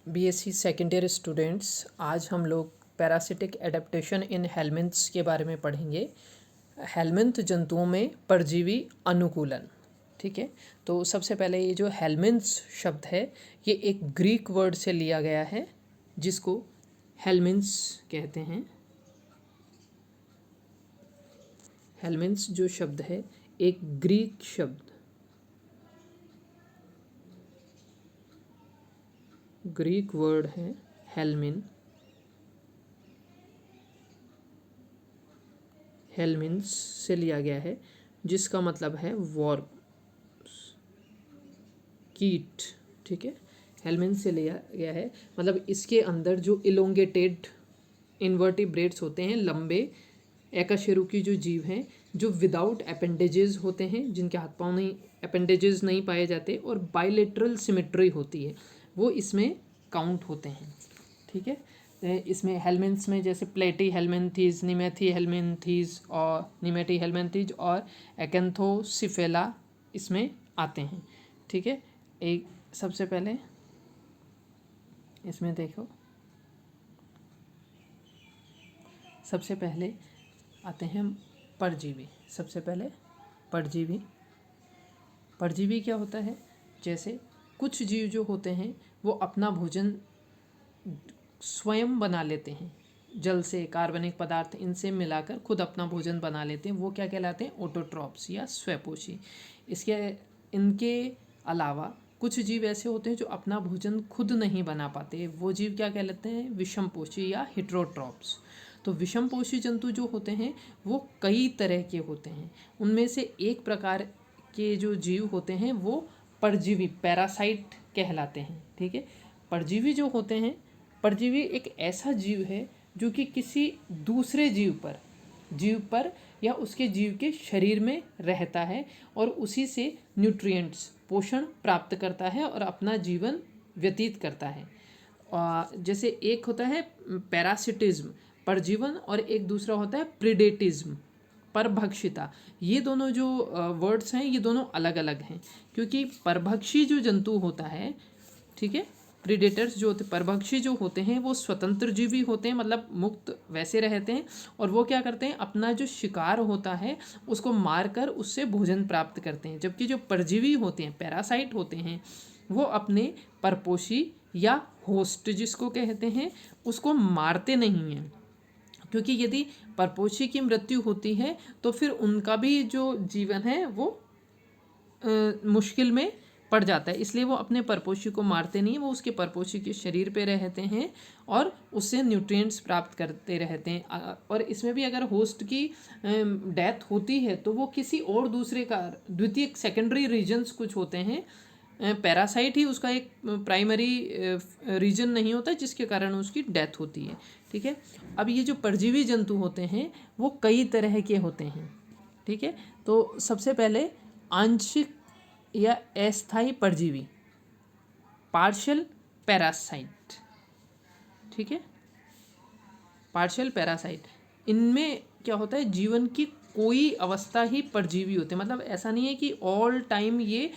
BSc second year students, आज हम लोग पैरासिटिक एडेप्टेशन इन हेलमिंथ्स के बारे में पढ़ेंगे। हेलमिंथ जंतुओं में परजीवी अनुकूलन। ठीक है, तो सबसे पहले ये जो हेलमिंथ्स शब्द है ये एक ग्रीक वर्ड से लिया गया है जिसको हेलमिंथ्स कहते हैं। हेलमिंथ्स जो शब्द है एक ग्रीक शब्द, ग्रीक वर्ड है हेलमिन, हेलमिन्स से लिया गया है जिसका मतलब है वॉर्म, कीट। ठीक है, हेलमिन्स से लिया गया है, मतलब इसके अंदर जो इलोंगेटेड इन्वर्टिब्रेट्स होते हैं, लंबे एकशेरुकी जो जीव हैं, जो विदाउट अपेंडेजेस होते हैं, जिनके हाथ पाँव नहीं, अपेंडेजेस नहीं पाए जाते और बाइलेटरल सिमेट्री होती है, वो इसमें काउंट होते हैं। ठीक है, इसमें हेलमिन्थ्स में जैसे प्लेटी हेलमिन्थीज, निमेथी हेलमिन्थीज और निमेटी हेलमिन्थीज और एकैंथोसिफेला इसमें आते हैं। ठीक है, एक सबसे पहले इसमें देखो, सबसे पहले आते हैं परजीवी। सबसे पहले परजीवी, परजीवी क्या होता है? जैसे कुछ जीव जो होते हैं वो अपना भोजन स्वयं बना लेते हैं, जल से, कार्बनिक पदार्थ इनसे मिलाकर खुद अपना भोजन बना लेते हैं, वो क्या कहलाते हैं? ऑटोट्रॉप्स या स्वयपोषी। इसके इनके अलावा कुछ जीव ऐसे होते हैं जो अपना भोजन खुद नहीं बना पाते, वो जीव क्या कहलाते हैं? विषमपोषी या हेटेरोट्रॉप्स। तो विषमपोषी जंतु जो होते हैं वो कई तरह के होते हैं, उनमें से एक प्रकार के जो जीव होते हैं वो परजीवी, पैरासाइट कहलाते हैं। ठीक है, परजीवी जो होते हैं, परजीवी एक ऐसा जीव है जो कि किसी दूसरे जीव पर या उसके जीव के शरीर में रहता है और उसी से न्यूट्रिएंट्स, पोषण प्राप्त करता है और अपना जीवन व्यतीत करता है। जैसे एक होता है पैरासिटिज्म, परजीवन, और एक दूसरा होता है प्रीडेटिज्म, परभक्षिता। ये दोनों जो वर्ड्स हैं ये दोनों अलग अलग हैं, क्योंकि परभक्षी जो जंतु होता है, ठीक है, प्रीडेटर्स जो होते, परभक्षी जो होते हैं वो स्वतंत्र जीवी होते हैं, मतलब मुक्त वैसे रहते हैं, और वो क्या करते हैं? अपना जो शिकार होता है उसको मारकर उससे भोजन प्राप्त करते हैं। जबकि जो परजीवी होते हैं, पैरासाइट होते हैं, वो अपने परपोषी या होस्ट जिसको कहते हैं उसको मारते नहीं हैं, क्योंकि यदि परपोषी की मृत्यु होती है तो फिर उनका भी जो जीवन है वो मुश्किल में पड़ जाता है, इसलिए वो अपने परपोषी को मारते नहीं, वो उसके परपोषी के शरीर पे रहते हैं और उससे न्यूट्रिएंट्स प्राप्त करते रहते हैं। और इसमें भी अगर होस्ट की डेथ होती है तो वो किसी और दूसरे का द्वितीयक, सेकेंडरी रीजन्स कुछ होते हैं, पैरासाइट ही उसका एक प्राइमरी रीजन नहीं होता जिसके कारण उसकी डेथ होती है। ठीक है, अब ये जो परजीवी जंतु होते हैं वो कई तरह के होते हैं। ठीक है, तो सबसे पहले आंशिक या अस्थायी परजीवी, पार्शियल पैरासाइट। ठीक है, पार्शियल पैरासाइट, इनमें क्या होता है? जीवन की कोई अवस्था ही परजीवी होते हैं, मतलब ऐसा नहीं है कि ऑल टाइम ये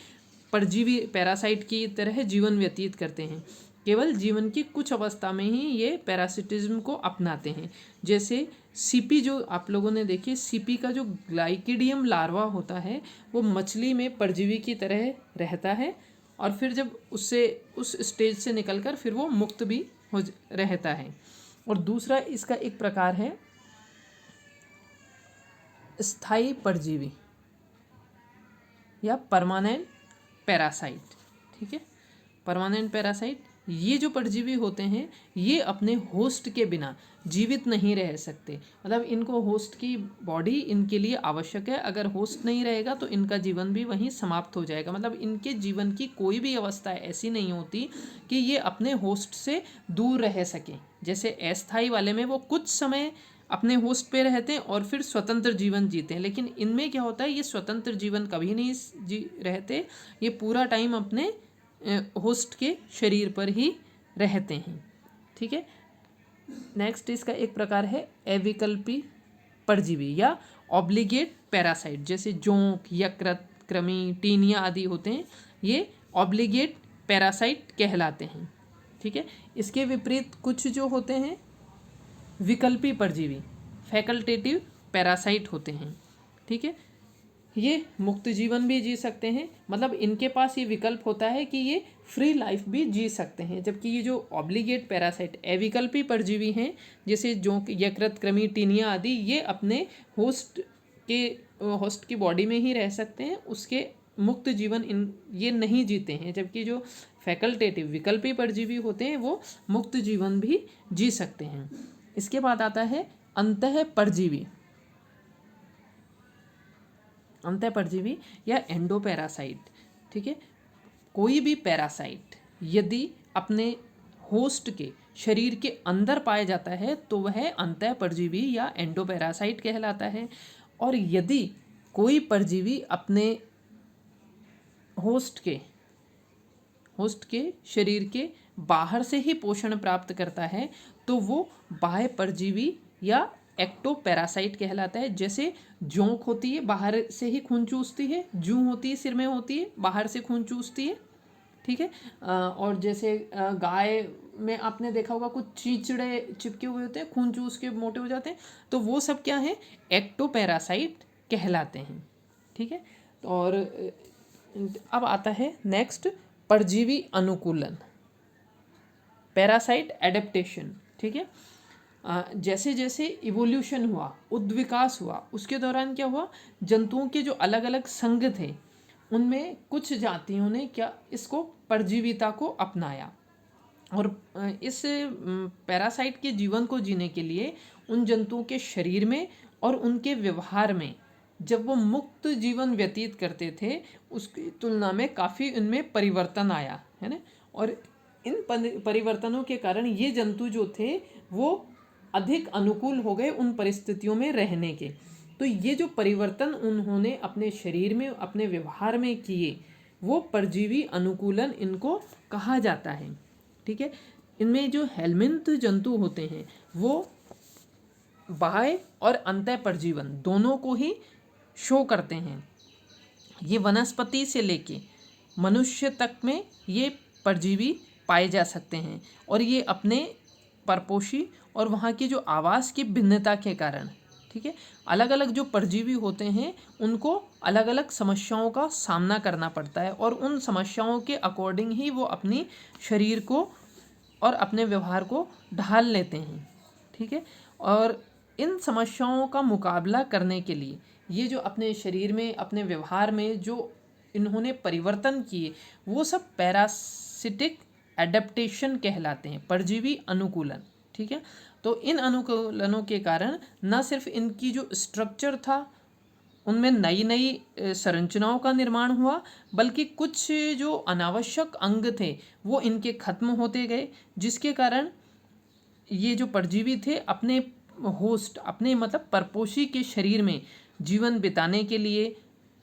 परजीवी पैरासाइट की तरह जीवन व्यतीत करते हैं, केवल जीवन की कुछ अवस्था में ही ये पैरासिटिज्म को अपनाते हैं। जैसे सीपी, जो आप लोगों ने देखी, सीपी का जो ग्लाइकिडियम लार्वा होता है वो मछली में परजीवी की तरह रहता है, और फिर जब उससे उस स्टेज से निकलकर फिर वो मुक्त भी हो रहता है। और दूसरा इसका एक प्रकार है स्थायी परजीवी या परमानेंट पैरासाइट। ठीक है, परमानेंट पैरासाइट, ये जो परजीवी होते हैं ये अपने होस्ट के बिना जीवित नहीं रह सकते, मतलब इनको होस्ट की बॉडी इनके लिए आवश्यक है, अगर होस्ट नहीं रहेगा तो इनका जीवन भी वहीं समाप्त हो जाएगा, मतलब इनके जीवन की कोई भी अवस्था ऐसी नहीं होती कि ये अपने होस्ट से दूर रह सकें। जैसे अस्थायी वाले में वो कुछ समय अपने होस्ट पे रहते हैं और फिर स्वतंत्र जीवन जीते हैं, लेकिन इनमें क्या होता है? ये स्वतंत्र जीवन कभी नहीं जी रहते, ये पूरा टाइम अपने होस्ट के शरीर पर ही रहते हैं। ठीक है, नेक्स्ट इसका एक प्रकार है अविकल्पी परजीवी या ऑब्लिगेट पैरासाइट, जैसे जोंक, यकृत, कृमि, टीनिया आदि होते हैं, ये ऑब्लिगेट पैरासाइट कहलाते हैं। ठीक है। इसके विपरीत कुछ जो होते हैं विकल्पी परजीवी, फैकल्टेटिव पैरासाइट होते हैं, ठीक है। ये मुक्त जीवन भी जी सकते हैं, मतलब इनके पास ये विकल्प होता है कि ये फ्री लाइफ भी जी सकते हैं। जबकि ये जो ऑब्लिगेट पैरासाइट अविकल्पी परजीवी हैं, जैसे जोंक, यकृत, कृमि, टीनिया आदि, ये अपने होस्ट की बॉडी में ही रह सकते हैं, उसके मुक्त जीवन ये नहीं जीते हैं। जबकि जो फैकल्टेटिव विकल्पी परजीवी होते हैं वो मुक्त जीवन भी जी सकते हैं। इसके बाद आता है अंतः परजीवी, अंतः परजीवी या एंडोपैरासाइट, ठीक है। कोई भी पैरासाइट यदि अपने होस्ट के शरीर के अंदर पाया जाता है तो वह अंतः परजीवी या एंडोपैरासाइट कहलाता है। और यदि कोई परजीवी अपने होस्ट के शरीर के बाहर से ही पोषण प्राप्त करता है तो वो बाह्य परजीवी या एक्टोपैरासाइट कहलाता है। जैसे जोंक होती है, बाहर से ही खून चूसती है, जूं होती है, सिर में होती है, बाहर से खून चूसती है, ठीक है। और जैसे गाय में आपने देखा होगा कुछ चीचड़े चिपके हुए होते हैं, खून चूस के मोटे हो जाते हैं, तो वो सब क्या है, एक्टोपैरासाइट कहलाते हैं, ठीक है। और अब आता है नेक्स्ट परजीवी अनुकूलन, पैरासाइट एडेप्टेशन, ठीक है। जैसे जैसे इवोल्यूशन हुआ, उद्विकास हुआ, उसके दौरान क्या हुआ, जंतुओं के जो अलग अलग संघ थे उनमें कुछ जातियों ने क्या इसको परजीविता को अपनाया। और इस पैरासाइट के जीवन को जीने के लिए उन जंतुओं के शरीर में और उनके व्यवहार में जब वो मुक्त जीवन व्यतीत करते थे उसकी तुलना में काफ़ी इनमें परिवर्तन आया, है ना। और इन परिवर्तनों के कारण ये जंतु जो थे वो अधिक अनुकूल हो गए उन परिस्थितियों में रहने के। तो ये जो परिवर्तन उन्होंने अपने शरीर में, अपने व्यवहार में किए, वो परजीवी अनुकूलन इनको कहा जाता है, ठीक है। इनमें जो हेलमिंथ जंतु होते हैं वो बाह्य और अंतः परजीवन दोनों को ही शो करते हैं। ये वनस्पति से लेके मनुष्य तक में ये परजीवी पाए जा सकते हैं। और ये अपने परपोषी और वहाँ की जो आवास की भिन्नता के कारण, ठीक है, अलग अलग जो परजीवी होते हैं उनको अलग अलग समस्याओं का सामना करना पड़ता है और उन समस्याओं के अकॉर्डिंग ही वो अपनी शरीर को और अपने व्यवहार को ढाल लेते हैं, ठीक है। और इन समस्याओं का मुकाबला करने के लिए ये जो अपने शरीर में, अपने व्यवहार में जो इन्होंने परिवर्तन किए वो सब पैरासिटिक एडेप्टेशन कहलाते हैं, परजीवी अनुकूलन, ठीक है। तो इन अनुकूलनों के कारण न सिर्फ इनकी जो स्ट्रक्चर था उनमें नई नई संरचनाओं का निर्माण हुआ, बल्कि कुछ जो अनावश्यक अंग थे वो इनके खत्म होते गए, जिसके कारण ये जो परजीवी थे अपने होस्ट, अपने मतलब परपोषी के शरीर में जीवन बिताने के लिए,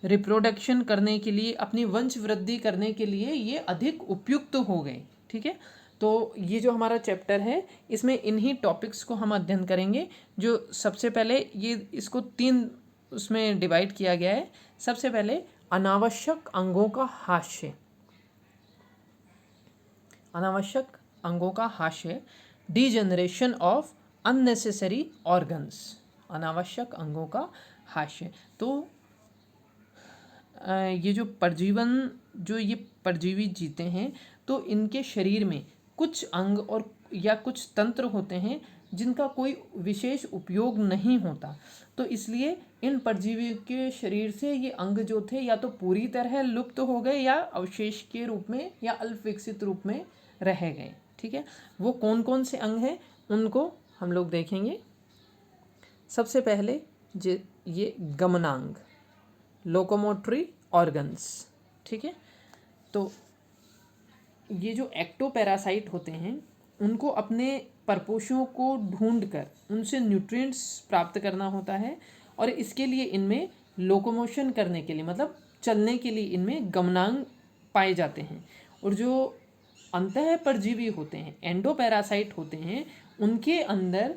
रिप्रोडक्शन करने के लिए, अपनी वंश वृद्धि करने के लिए ये अधिक उपयुक्त हो गए, ठीक है। तो ये जो हमारा चैप्टर है इसमें इन्हीं टॉपिक्स को हम अध्ययन करेंगे। जो सबसे पहले ये इसको 3 उसमें डिवाइड किया गया है। सबसे पहले अनावश्यक अंगों का हास्य, अनावश्यक अंगों का हास्य, डीजनरेशन ऑफ अननेसेसरी ऑर्गन्स, अनावश्यक अंगों का हास्य। तो ये जो परजीवन, जो ये परजीवी जीते हैं तो इनके शरीर में कुछ अंग और या कुछ तंत्र होते हैं जिनका कोई विशेष उपयोग नहीं होता। तो इसलिए इन परजीवी के शरीर से ये अंग जो थे या तो पूरी तरह लुप्त हो गए या अवशेष के रूप में या अल्प विकसित रूप में रह गए, ठीक है। वो कौन कौन से अंग हैं उनको हम लोग देखेंगे। सबसे पहले ये गमनांग, लोकोमोटरी ऑर्गन्स, ठीक है। तो ये जो एक्टोपैरासाइट होते हैं उनको अपने परपोषियों को ढूंढकर उनसे न्यूट्रिएंट्स प्राप्त करना होता है और इसके लिए इनमें लोकोमोशन करने के लिए, मतलब चलने के लिए इनमें गमनांग पाए जाते हैं। और जो अंतः परजीवी होते हैं, एंडोपैरासाइट होते हैं, उनके अंदर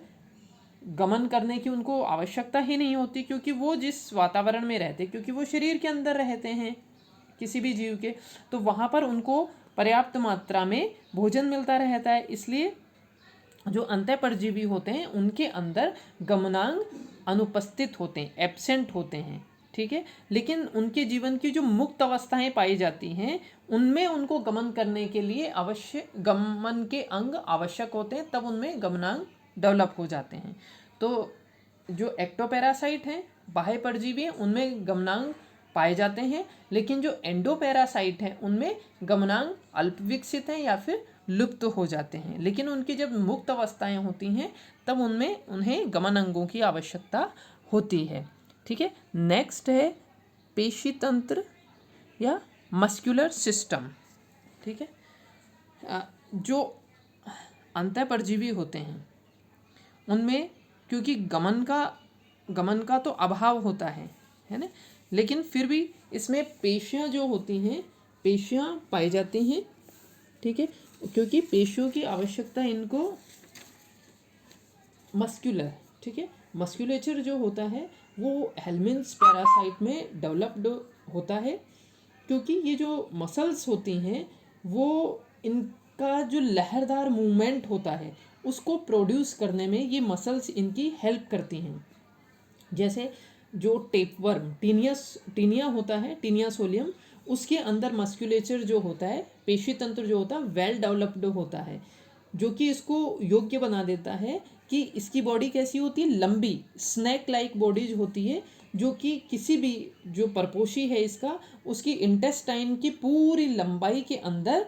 गमन करने की उनको आवश्यकता ही नहीं होती, क्योंकि वो जिस वातावरण में रहते, क्योंकि वो शरीर के अंदर रहते हैं किसी भी जीव के, तो वहाँ पर उनको पर्याप्त मात्रा में भोजन मिलता रहता है, इसलिए जो अंतःपरजीवी होते हैं उनके अंदर गमनांग अनुपस्थित होते हैं, एब्सेंट होते हैं, ठीक है। लेकिन उनके जीवन की जो मुक्त अवस्थाएं पाई जाती हैं उनमें उनको गमन करने के लिए अवश्य गमन के अंग आवश्यक होते हैं, तब उनमें गमनांग डेवलप हो जाते हैं। तो जो एक्टोपैरासाइट हैं, बाह्य परजीवी हैं, उनमें गमनांग पाए जाते हैं, लेकिन जो एंडोपैरासाइट हैं उनमें गमनांग अल्प विकसित हैं या फिर लुप्त हो जाते हैं। लेकिन उनकी जब मुक्त अवस्थाएं होती हैं तब उनमें उन्हें गमन अंगों की आवश्यकता होती है, ठीक है। नेक्स्ट है पेशी तंत्र या मस्कुलर सिस्टम, ठीक है। जो अंतःपरजीवी होते हैं उनमें क्योंकि गमन का तो अभाव होता है ना, लेकिन फिर भी इसमें पेशियां जो होती हैं, पेशियां पाई जाती हैं, ठीक है, क्योंकि पेशियों की आवश्यकता इनको मस्कुलर, ठीक है, मस्कुलेचर जो होता है वो हेल्मिन्थ पैरासाइट में डेवलप्ड होता है, क्योंकि ये जो मसल्स होती हैं वो इनका जो लहरदार मूवमेंट होता है उसको प्रोड्यूस करने में ये मसल्स इनकी हेल्प करती हैं। जैसे जो टेपवर्म टीनिया होता है, टीनिया सोलियम, उसके अंदर मस्कुलेचर जो होता है, पेशी तंत्र जो होता है वेल डेवलप्ड होता है, जो कि इसको योग्य बना देता है कि इसकी बॉडी कैसी होती है, लंबी स्नैक लाइक बॉडीज होती है, जो कि किसी भी जो परपोशी है इसका उसकी इंटेस्टाइन की पूरी लंबाई के अंदर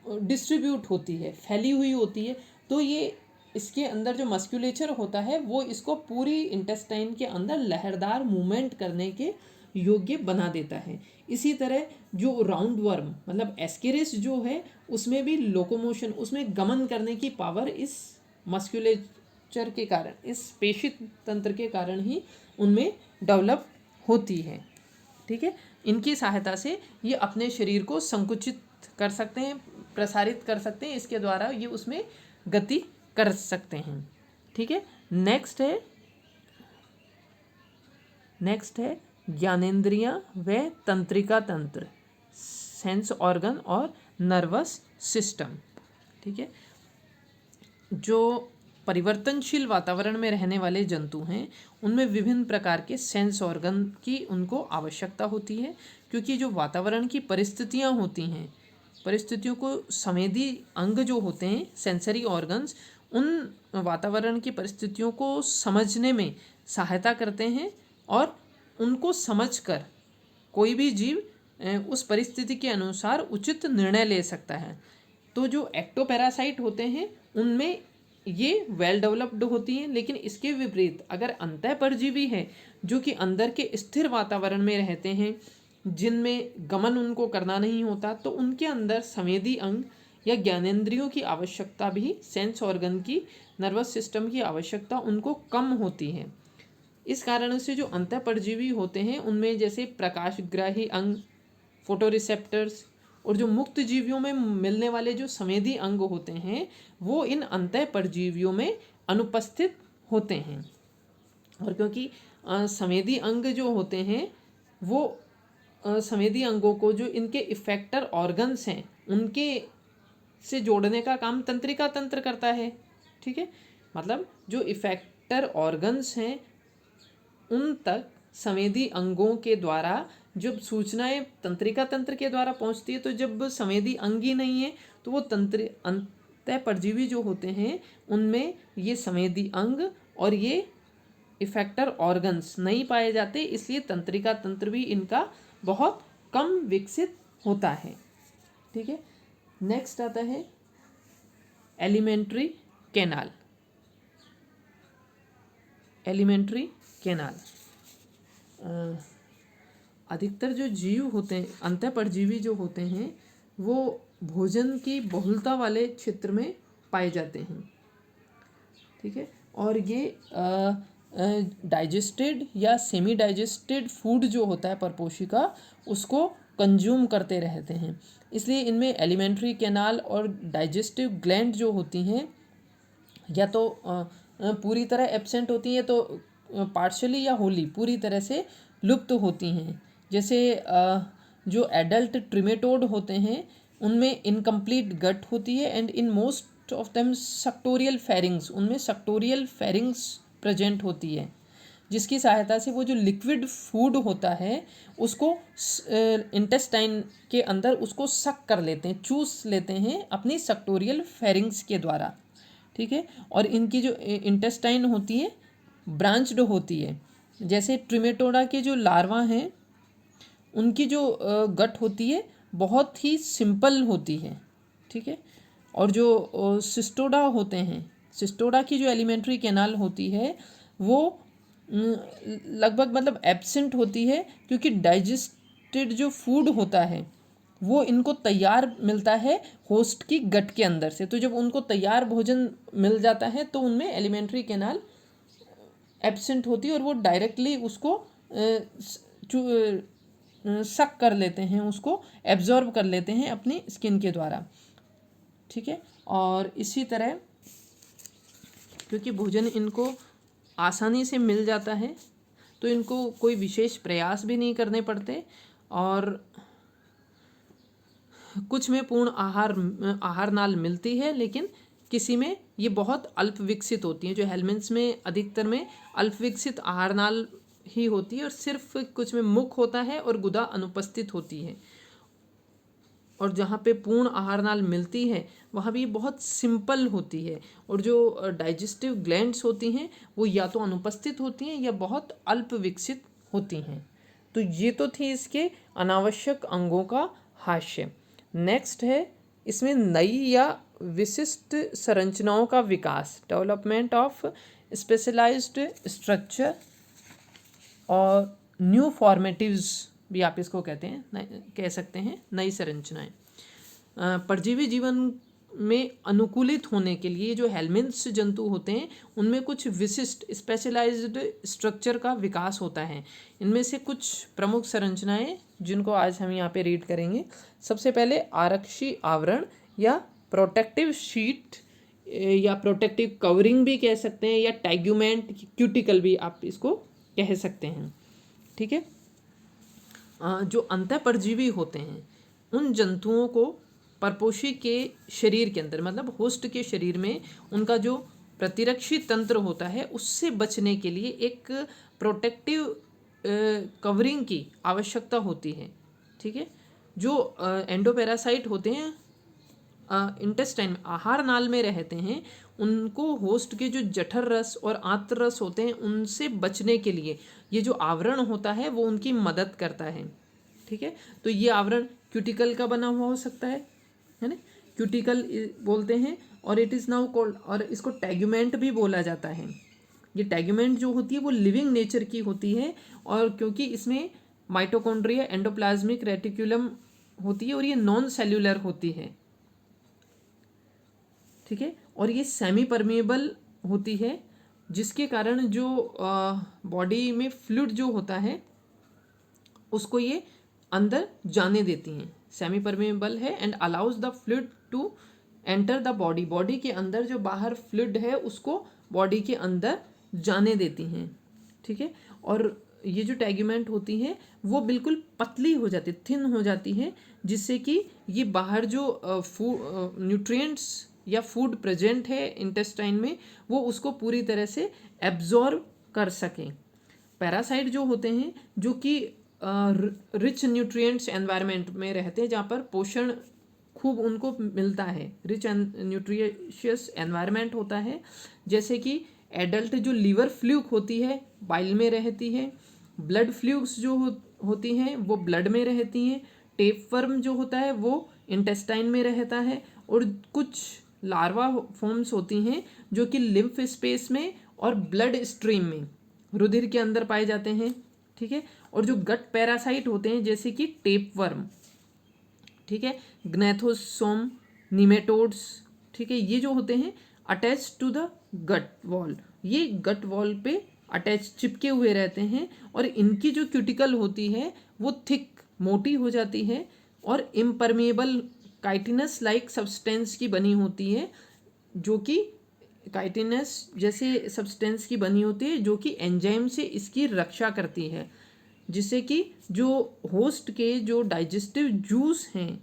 डिस्ट्रीब्यूट होती है, फैली हुई होती है। तो ये इसके अंदर जो मस्कुलेचर होता है वो इसको पूरी इंटेस्टाइन के अंदर लहरदार मूवमेंट करने के योग्य बना देता है। इसी तरह जो राउंड वर्म मतलब एस्केरिस जो है उसमें भी लोकोमोशन, उसमें गमन करने की पावर इस मस्कुलेचर के कारण, इस पेशी तंत्र के कारण ही उनमें डेवलप होती है, ठीक है। इनकी सहायता से ये अपने शरीर को संकुचित कर सकते हैं, प्रसारित कर सकते हैं, इसके द्वारा ये उसमें गति कर सकते हैं, ठीक है। नेक्स्ट है ज्ञानेंद्रियां व तंत्रिका तंत्र, सेंस ऑर्गन और नर्वस सिस्टम, ठीक है। जो परिवर्तनशील वातावरण में रहने वाले जंतु हैं उनमें विभिन्न प्रकार के सेंस ऑर्गन की उनको आवश्यकता होती है, क्योंकि जो वातावरण की परिस्थितियां होती हैं, परिस्थितियों को संवेदी अंग जो होते हैं, सेंसरी ऑर्गन्स, उन वातावरण की परिस्थितियों को समझने में सहायता करते हैं और उनको समझकर कोई भी जीव उस परिस्थिति के अनुसार उचित निर्णय ले सकता है। तो जो एक्टोपैरासाइट होते हैं उनमें ये वेल डेवलप्ड होती हैं, लेकिन इसके विपरीत अगर अंतःपरजीवी है जो कि अंदर के स्थिर वातावरण में रहते हैं, जिनमें गमन उनको करना नहीं होता, तो उनके अंदर संवेदी अंग या ज्ञानेंद्रियों की आवश्यकता भी, सेंस ऑर्गन की, नर्वस सिस्टम की आवश्यकता उनको कम होती है। इस कारण से जो अंतःपरजीवी होते हैं उनमें जैसे प्रकाशग्राही अंग, फोटोरिसेप्टर्स, और जो मुक्त जीवियों में मिलने वाले जो संवेदी अंग होते हैं वो इन अंतःपरजीवियों में अनुपस्थित होते हैं। और क्योंकि संवेदी अंग जो होते हैं वो संवेदी अंगों को, जो इनके इफेक्टर ऑर्गन्स हैं उनके से जोड़ने का काम तंत्रिका तंत्र करता है, ठीक है। मतलब जो इफेक्टर ऑर्गन्स हैं उन तक संवेदी अंगों के द्वारा जब सूचनाएं तंत्रिका तंत्र के द्वारा पहुंचती है, तो जब संवेदी अंग ही नहीं है तो वो अंतःपरजीवी जो होते हैं उनमें ये संवेदी अंग और ये इफेक्टर ऑर्गन्स नहीं पाए जाते, इसलिए तंत्रिका तंत्र भी इनका बहुत कम विकसित होता है, ठीक है। नेक्स्ट आता है एलिमेंट्री कैनाल। एलिमेंट्री कैनाल अधिकतर जो जीव होते हैं, अंतःपरजीवी जो होते हैं, वो भोजन की बहुलता वाले क्षेत्र में पाए जाते हैं, ठीक है। और ये डाइजेस्टेड या सेमी डाइजेस्टेड फूड जो होता है परपोषी का, उसको कंज्यूम करते रहते हैं, इसलिए इनमें एलिमेंट्री कैनाल और डाइजेस्टिव ग्लैंड जो होती हैं या तो पूरी तरह एब्सेंट होती हैं, तो पार्शली या होली पूरी तरह से लुप्त होती हैं। जैसे जो एडल्ट ट्रिमेटोड होते हैं उनमें इनकम्प्लीट गट होती है and in most of them सक्टोरियल pharynx, उनमें सक्टोरियल फेरिंग्स प्रेजेंट होती है, जिसकी सहायता से वो जो लिक्विड फूड होता है उसको इंटेस्टाइन के अंदर उसको सक कर लेते हैं, चूस लेते हैं अपनी सक्टोरियल फेरिंग्स के द्वारा। ठीक है, और इनकी जो इंटेस्टाइन होती है ब्रांच्ड होती है। जैसे ट्रिमेटोडा के जो लार्वा हैं उनकी जो गट होती है बहुत ही सिंपल होती है। ठीक है, और जो सिस्टोडा होते हैं, सिस्टोडा की जो एलिमेंट्री कैनाल होती है वो लगभग मतलब एब्सेंट होती है, क्योंकि डाइजेस्टेड जो फूड होता है वो इनको तैयार मिलता है होस्ट की गट के अंदर से। तो जब उनको तैयार भोजन मिल जाता है तो उनमें एलिमेंट्री कैनाल एब्सेंट होती है और वो डायरेक्टली उसको सक कर लेते हैं, उसको एब्जॉर्ब कर लेते हैं अपनी स्किन के द्वारा। ठीक है, और इसी तरह क्योंकि भोजन इनको आसानी से मिल जाता है तो इनको कोई विशेष प्रयास भी नहीं करने पड़ते, और कुछ में पूर्ण आहार नाल मिलती है, लेकिन किसी में ये बहुत अल्प विकसित होती हैं। जो हेलमिन्थ्स में अधिकतर में अल्प विकसित आहार नाल ही होती है और सिर्फ कुछ में मुख होता है और गुदा अनुपस्थित होती है। और जहाँ पे पूर्ण आहार नाल मिलती है वहाँ भी बहुत सिंपल होती है, और जो डाइजेस्टिव ग्लैंड्स होती हैं वो या तो अनुपस्थित होती हैं या बहुत अल्प विकसित होती हैं। तो ये तो थी इसके अनावश्यक अंगों का हास्य। नेक्स्ट है इसमें नई या विशिष्ट संरचनाओं का विकास, डेवलपमेंट ऑफ स्पेशलाइज्ड स्ट्रक्चर और न्यू फॉर्मेटिव्स भी आप इसको कहते हैं, कह सकते हैं नई संरचनाएं। परजीवी जीवन में अनुकूलित होने के लिए जो हेलमिन्थ्स जंतु होते हैं उनमें कुछ विशिष्ट स्पेशलाइज्ड स्ट्रक्चर का विकास होता है। इनमें से कुछ प्रमुख संरचनाएं जिनको आज हम यहाँ पे रीड करेंगे। सबसे पहले आरक्षी आवरण या प्रोटेक्टिव शीट या प्रोटेक्टिव कवरिंग भी कह सकते हैं, या टैग्यूमेंट क्यूटिकल भी आप इसको कह सकते हैं। ठीक है, जो अंतःपरजीवी होते हैं उन जंतुओं को परपोषी के शरीर के अंदर, मतलब होस्ट के शरीर में उनका जो प्रतिरक्षी तंत्र होता है उससे बचने के लिए एक प्रोटेक्टिव कवरिंग की आवश्यकता होती है। ठीक है, जो एंडोपैरासाइट होते हैं इंटेस्टाइन में, आहार नाल में रहते हैं, उनको होस्ट के जो जठर रस और आंत्र रस होते हैं उनसे बचने के लिए ये जो आवरण होता है वो उनकी मदद करता है। ठीक है, तो ये आवरण क्यूटिकल का बना हुआ हो सकता है ना, क्यूटिकल बोलते हैं, और इट इज़ नाउ कॉल्ड, और इसको टैग्यूमेंट भी बोला जाता है। ये टैग्यूमेंट जो होती है वो लिविंग नेचर की होती है, और क्योंकि इसमें माइटोकॉन्ड्रिया एंडोप्लाज्मिक रेटिकुलम होती है और ये नॉन सेल्यूलर होती है। ठीक है, और ये सेमी परमेबल होती है, जिसके कारण जो बॉडी में फ्लूइड जो होता है उसको ये अंदर जाने देती हैं। सेमी परमेबल है and allows the fluid to enter the body, body के अंदर जो बाहर फ्लूइड है उसको बॉडी के अंदर जाने देती हैं। ठीक है, और ये जो टैग्यूमेंट होती हैं वो बिल्कुल पतली हो जाती है, थिन हो जाती है, जिससे कि ये बाहर जो न्यूट्रिएंट्स या फूड प्रेजेंट है इंटेस्टाइन में वो उसको पूरी तरह से एब्जॉर्ब कर सकें। पैरासाइट जो होते हैं जो कि रिच न्यूट्रिएंट्स एनवायरनमेंट में रहते हैं, जहाँ पर पोषण खूब उनको मिलता है, रिच एंड न्यूट्रिशियस एनवायरनमेंट होता है। जैसे कि एडल्ट जो लीवर फ्लूक होती है बाइल में रहती है, ब्लड फ्लूक्स जो होती हैं वो ब्लड में रहती हैं, टेपवर्म जो होता है वो इंटेस्टाइन में रहता है, और कुछ लार्वा फॉर्म्स होती हैं जो कि लिम्फ स्पेस में और ब्लड स्ट्रीम में रुधिर के अंदर पाए जाते हैं। ठीक है, और जो गट पैरासाइट होते हैं जैसे कि टेपवर्म, ठीक है, ग्नेथोसोम, निमेटोड्स, ठीक है, ये जो होते हैं attach to the gut wall, ये गट वॉल पे अटैच चिपके हुए रहते हैं, और इनकी जो क्यूटिकल होती है वो थिक मोटी हो जाती है और इम्परमेबल काइटिनस लाइक सब्सटेंस की बनी होती है, जो कि काइटिनस जैसे सब्सटेंस की बनी होती है जो कि एंजाइम से इसकी रक्षा करती है, जिससे कि जो होस्ट के जो डाइजेस्टिव जूस हैं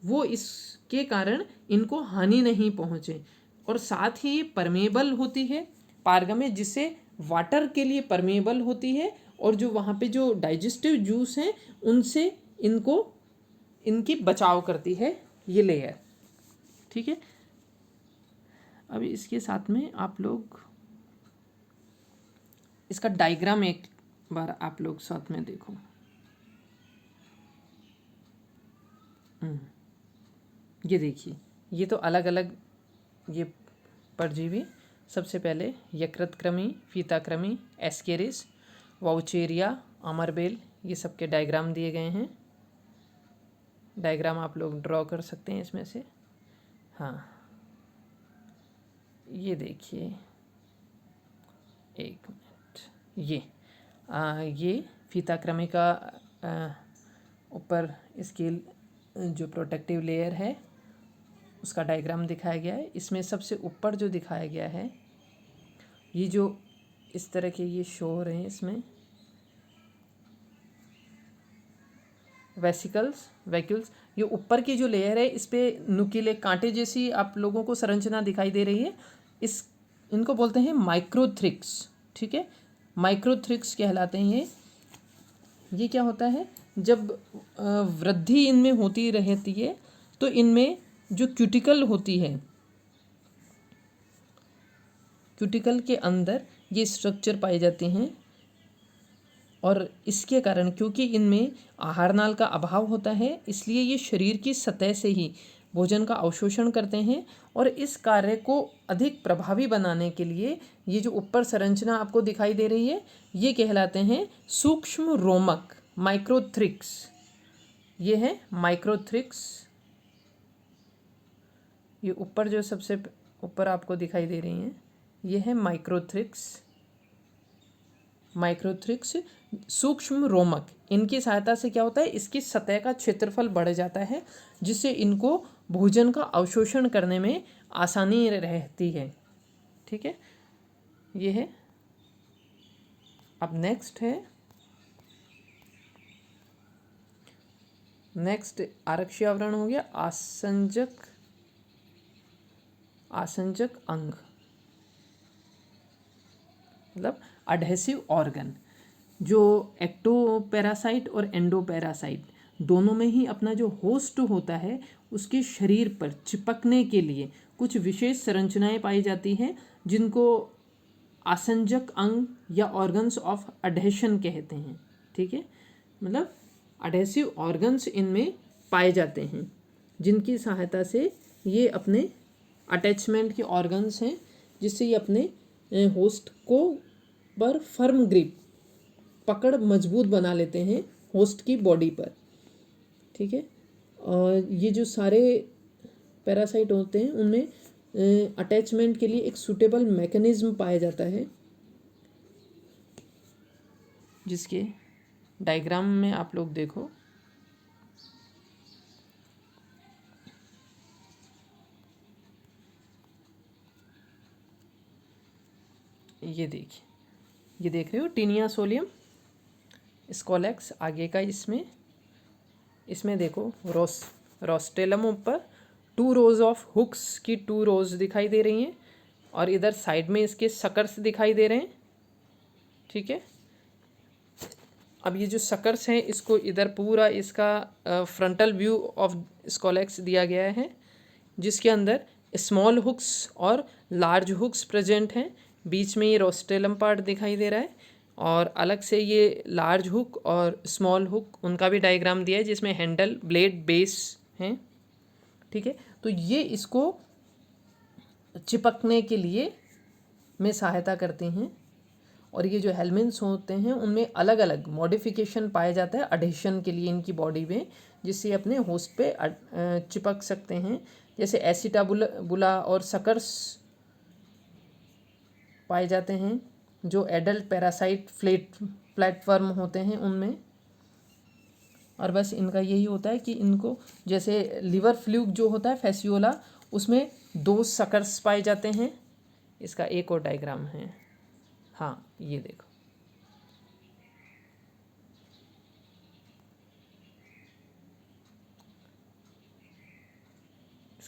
वो इसके कारण इनको हानि नहीं पहुँचे। और साथ ही ये परमेबल होती है, पारगम्य, जिससे वाटर के लिए परमेबल होती है, और जो वहाँ पे जो डाइजेस्टिव जूस हैं उनसे इनको इनकी बचाव करती है ये लेयर। ठीक है, अभी इसके साथ में आप लोग इसका डायग्राम एक बार आप लोग साथ में देखो। ये देखिए, ये तो अलग अलग ये परजीवी, सबसे पहले यकृतकृमि, फीताकृमि, एस्केरिस, वाउचेरिया, अमरबेल, ये सब के डायग्राम दिए गए हैं। डायग्राम आप लोग ड्रॉ कर सकते हैं इसमें से। हाँ, ये देखिए, एक मिनट, ये फीताकृमि का ऊपर इसकी जो प्रोटेक्टिव लेयर है उसका डायग्राम दिखाया गया है। इसमें सबसे ऊपर जो दिखाया गया है, ये जो इस तरह के ये शो हो रहे हैं, इसमें वैक्यूल्स, ये ऊपर की जो लेयर है इस पे नुकीले कांटे जैसी आप लोगों को संरचना दिखाई दे रही है। इनको बोलते हैं माइक्रोथ्रिक्स। ठीक है, माइक्रोथ्रिक्स कहलाते हैं ये क्या होता है, जब वृद्धि इनमें होती रहती है तो इनमें जो क्यूटिकल होती है, क्यूटिकल के अंदर ये स्ट्रक्चर पाए जाते हैं, और इसके कारण क्योंकि इनमें आहार नाल का अभाव होता है, इसलिए ये शरीर की सतह से ही भोजन का अवशोषण करते हैं। और इस कार्य को अधिक प्रभावी बनाने के लिए ये जो ऊपर संरचना आपको दिखाई दे रही है, ये कहलाते हैं सूक्ष्म रोमक, माइक्रोथ्रिक्स। ये है माइक्रोथ्रिक्स। ये ऊपर जो सबसे ऊपर आपको दिखाई दे रही हैं, ये है माइक्रोथ्रिक्स। माइक्रोथ्रिक्स सूक्ष्म रोमक, इनकी सहायता से क्या होता है, इसकी सतह का क्षेत्रफल बढ़ जाता है, जिससे इनको भोजन का अवशोषण करने में आसानी रहती है। ठीक है, ये है। अब नेक्स्ट आरक्षीय आवरण हो गया। आसंजक अंग मतलब अडहेसिव ऑर्गन, जो एक्टोपैरासाइट और एंडोपैरासाइट दोनों में ही अपना जो होस्ट होता है उसके शरीर पर चिपकने के लिए कुछ विशेष संरचनाएं पाई जाती हैं, जिनको आसंजक अंग या ऑर्गन्स ऑफ अडहेशन कहते हैं। ठीक है, मतलब अडहेसिव ऑर्गन्स इनमें पाए जाते हैं, जिनकी सहायता से ये अपने अटैचमेंट के ऑर्गन्स हैं, जिससे ये अपने होस्ट को पर फर्म ग्रिप, पकड़ मजबूत बना लेते हैं होस्ट की बॉडी पर। ठीक है, और ये जो सारे पैरासाइट होते हैं उनमें अटैचमेंट के लिए एक सूटेबल मैकेनिज्म पाया जाता है, जिसके डायग्राम में आप लोग देखो। ये देखिए, ये देख रहे हो टीनिया सोलियम स्कोलेक्स आगे का। इसमें देखो रोस्टेलम ऊपर 2 रोज ऑफ हुक्स की 2 रोज दिखाई दे रही हैं, और इधर साइड में इसके सकर्स दिखाई दे रहे हैं। ठीक है, अब ये जो सकर्स हैं इसको इधर पूरा इसका फ्रंटल व्यू ऑफ स्कोलेक्स दिया गया है, जिसके अंदर स्मॉल हुक्स और लार्ज हुक्स प्रेजेंट हैं। बीच में ये रोस्टेलम पार्ट दिखाई दे रहा है, और अलग से ये लार्ज हुक और स्मॉल हुक उनका भी डायग्राम दिया है, जिसमें हैंडल, ब्लेड, बेस हैं। ठीक है, तो ये इसको चिपकने के लिए में सहायता करते हैं। और ये जो हेलमिन्स होते हैं उनमें अलग अलग मॉडिफिकेशन पाया जाता है अडहेशन के लिए इनकी बॉडी में, जिससे अपने होस्ट पे चिपक सकते हैं। जैसे एसिटाबुला और सकर्स पाए जाते हैं, जो एडल्ट पैरासाइट प्लेटफॉर्म होते हैं उनमें। और बस इनका यही होता है कि इनको, जैसे लिवर फ्लूक जो होता है फैसियोला, उसमें 2 सकर्स पाए जाते हैं। इसका एक और डायग्राम है। हाँ, ये देखो,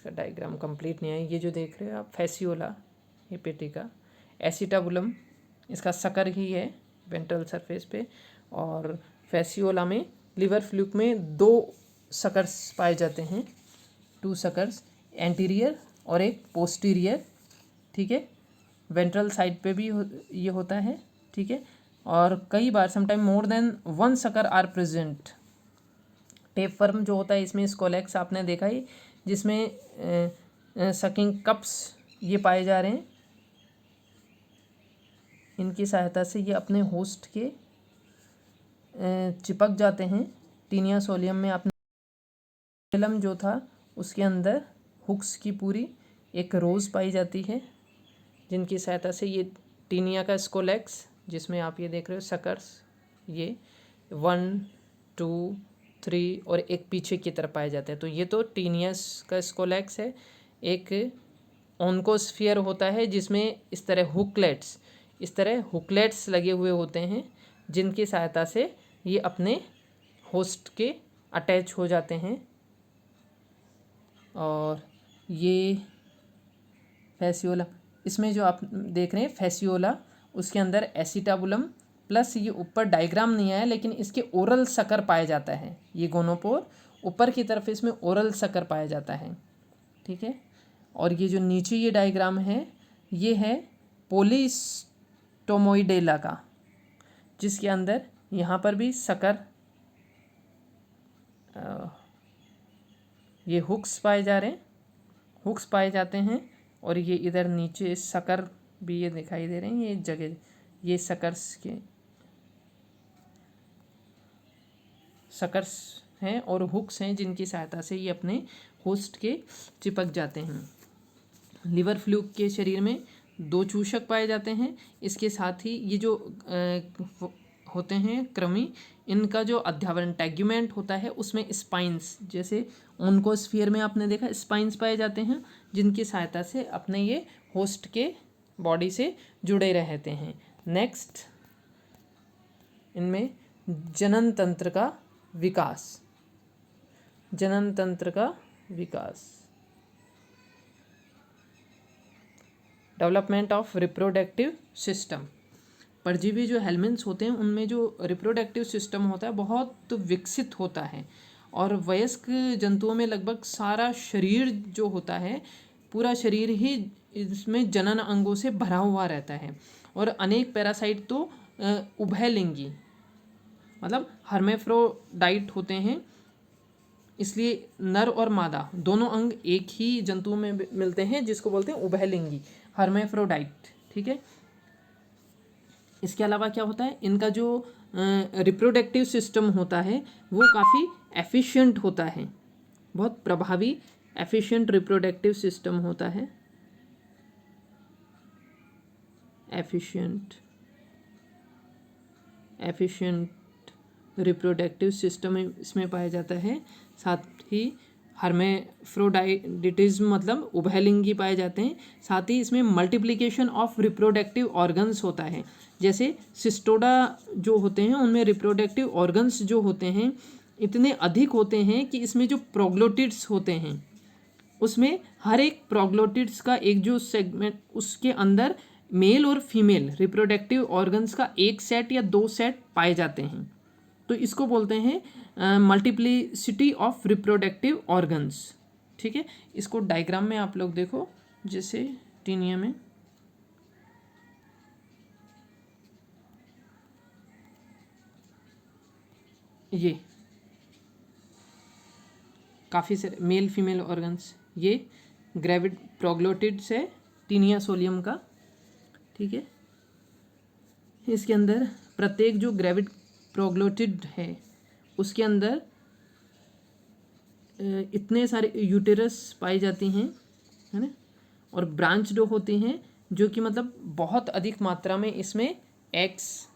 इसका डायग्राम कंप्लीट नहीं है। ये जो देख रहे हो आप फैसियोला, ये पेटी का, एसिटाबुलम इसका सकर ही है वेंट्रल सरफेस पे, और फैसियोला में लिवर फ्लूक में 2 सकर्स पाए जाते हैं, 2 सकर्स, एंटीरियर और एक पोस्टीरियर, ठीक है। वेंट्रल साइड पे भी ये होता है, ठीक है। और कई बार sometime more than 1 sucker are present. Tapeworm जो होता है इसमें स्कोलेक्स आपने देखा ही, जिसमें सकिंग कप्स ये पाए जा रहे हैं। इनकी सहायता से ये अपने होस्ट के चिपक जाते हैं। टीनिया सोलियम में आपने फिल्म जो था उसके अंदर हुक्स की पूरी एक रोज़ पाई जाती है, जिनकी सहायता से ये टीनिया का स्कोलेक्स, जिसमें आप ये देख रहे हो सकर्स, ये 1, 2, 3 और एक पीछे की तरफ पाए जाते हैं। तो ये तो टीनियस का स्कोलेक्स है। एक ओनकोस्फियर होता है जिसमें इस तरह हुकलेट्स लगे हुए होते हैं, जिनकी सहायता से ये अपने होस्ट के अटैच हो जाते हैं। और ये फैसियोला, इसमें जो आप देख रहे हैं फैसियोला, उसके अंदर एसिटाबुलम प्लस ये ऊपर डायग्राम नहीं आया लेकिन इसके ओरल सकर पाया जाता है। ये गोनोपोर ऊपर की तरफ इसमें ओरल सकर पाया जाता है, ठीक है। और ये जो नीचे ये डायग्राम है ये है पोलिस्टोमोइडेला का, जिसके अंदर यहाँ पर भी सकर, ये हुक्स पाए जाते हैं। और ये इधर नीचे सकर भी ये दिखाई दे रहे हैं, ये जगह, ये सकर्स हैं और हुक्स हैं, जिनकी सहायता से ये अपने होस्ट के चिपक जाते हैं। लिवर फ्लूक के शरीर में 2 चूषक पाए जाते हैं। इसके साथ ही ये जो होते हैं कृमि, इनका जो अध्यावरण टैग्यूमेंट होता है उसमें स्पाइंस, जैसे ओनकोस्फियर में आपने देखा स्पाइंस पाए जाते हैं, जिनकी सहायता से अपने ये होस्ट के बॉडी से जुड़े रहते हैं। नेक्स्ट, इनमें जनन तंत्र का विकास, डेवलपमेंट ऑफ रिप्रोडक्टिव सिस्टम। परजीवी जो हेलमिन्थ्स होते हैं उनमें जो रिप्रोडक्टिव सिस्टम होता है बहुत विकसित होता है, और वयस्क जंतुओं में लगभग सारा शरीर जो होता है, पूरा शरीर ही इसमें जनन अंगों से भरा हुआ रहता है। और अनेक पैरासाइट तो उभयलिंगी मतलब हर्मेफ्रोडाइट होते हैं, इसलिए नर और मादा दोनों अंग एक ही जंतु में मिलते हैं, जिसको बोलते हैं उभयलिंगी, हर्मेफ्रोडाइट, ठीक है। इसके अलावा क्या होता है, इनका जो रिप्रोडक्टिव सिस्टम होता है वो काफ़ी एफिशिएंट होता है, बहुत प्रभावी एफिशिएंट रिप्रोडक्टिव सिस्टम होता है। एफिशिएंट रिप्रोडक्टिव सिस्टम इसमें पाया जाता है। साथ ही हर्मेफ्रोडाइटिज्म मतलब उभयलिंगी पाए जाते हैं। साथ ही इसमें मल्टीप्लिकेशन ऑफ रिप्रोडक्टिव ऑर्गन्स होता है, जैसे सिस्टोडा जो होते हैं उनमें रिप्रोडक्टिव ऑर्गन्स जो होते हैं इतने अधिक होते हैं कि इसमें जो प्रोग्लोटिड्स होते हैं उसमें हर एक प्रोग्लोटिड्स का एक जो सेगमेंट, उसके अंदर मेल और फीमेल रिप्रोडक्टिव ऑर्गन्स का एक सेट या 2 सेट पाए जाते हैं। तो इसको बोलते हैं मल्टीप्लिसिटी ऑफ रिप्रोडक्टिव ऑर्गन्स, ठीक है। इसको डायग्राम में आप लोग देखो, जैसे टीनिया में ये काफ़ी सारे मेल फीमेल ऑर्गन्स, ये ग्रेविड प्रोग्लोटिड्स है टीनिया सोलियम का, ठीक है। इसके अंदर प्रत्येक जो ग्रेविड प्रोग्लोटिड है उसके अंदर इतने सारे यूटेरस पाई जाती हैं, है ना, और ब्रांच जो होती हैं, जो कि मतलब बहुत अधिक मात्रा में इसमें एग्स